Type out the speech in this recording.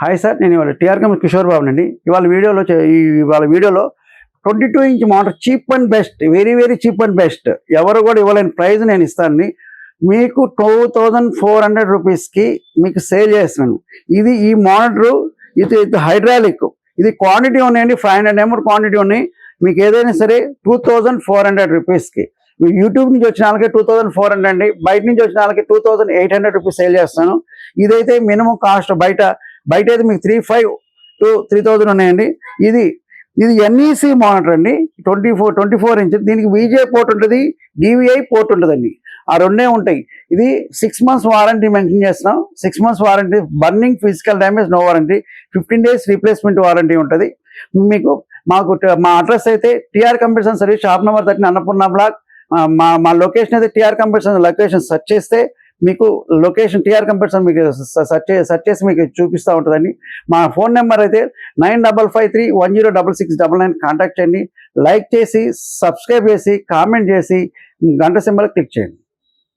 Hi sir, నేను ఇవాళ TR company Kishore Babu అండి. ఇవాళ వీడియోలో 22 inch motor cheap and best, very very cheap and best, ఎవరు కూడా ఇవ్వలేని ప్రైస్ నేను ఇస్తాను. మీకు 2400 రూపీస్కి మీకు సేల్ చేస్తున్నాను. ఈ మోటారు ఇది హైడ్రాలిక్, ఇది క్వాంటిటీ ఉన్నాయండి, 500 ml క్వాంటిటీ ఉన్నాయి. మీకు ఏదైనా సరే 2400 రూపీస్కి. యూట్యూబ్ నుంచి వచ్చిన వాళ్ళకి 2400 అండి, బయట నుంచి వచ్చిన వాళ్ళకి 2800 రూపీస్ సేల్ చేస్తాను. ఇదైతే మినిమం కాస్ట్ బయట అయితే మీకు 3500 to 3000 ఉన్నాయండి. ఇది ఎన్ఈసి మానిటర్ అండి, 24 ఇంచ్. దీనికి విజే పోర్ట్ ఉంటుంది, డివిఐ పోర్ట్ ఉంటుందండి, ఆ రెండే ఉంటాయి. ఇది 6 months వారంటీ మెన్షన్ చేస్తున్నాం. 6 months warranty, burning, physical damage no warranty, 15 days replacement warranty ఉంటుంది. మా అడ్రస్ అయితే TR computers service, shop number 13, Annapurna block. మా లొకేషన్ అయితే టీఆర్ కంప్యూటర్స్ లొకేషన్ సెర్చ్ చేస్తే మీకు లొకేషన్ టీఆర్ కంప్యూటర్స్ మీకు సెర్చ్ చేసి మీకు చూపిస్తూ ఉంటుందండి. మా ఫోన్ నెంబర్ అయితే 9553106699 కాంటాక్ట్ చేయండి. లైక్ చేసి, సబ్స్క్రైబ్ చేసి, కామెంట్ చేసి, గంట సింబల్ క్లిక్ చేయండి.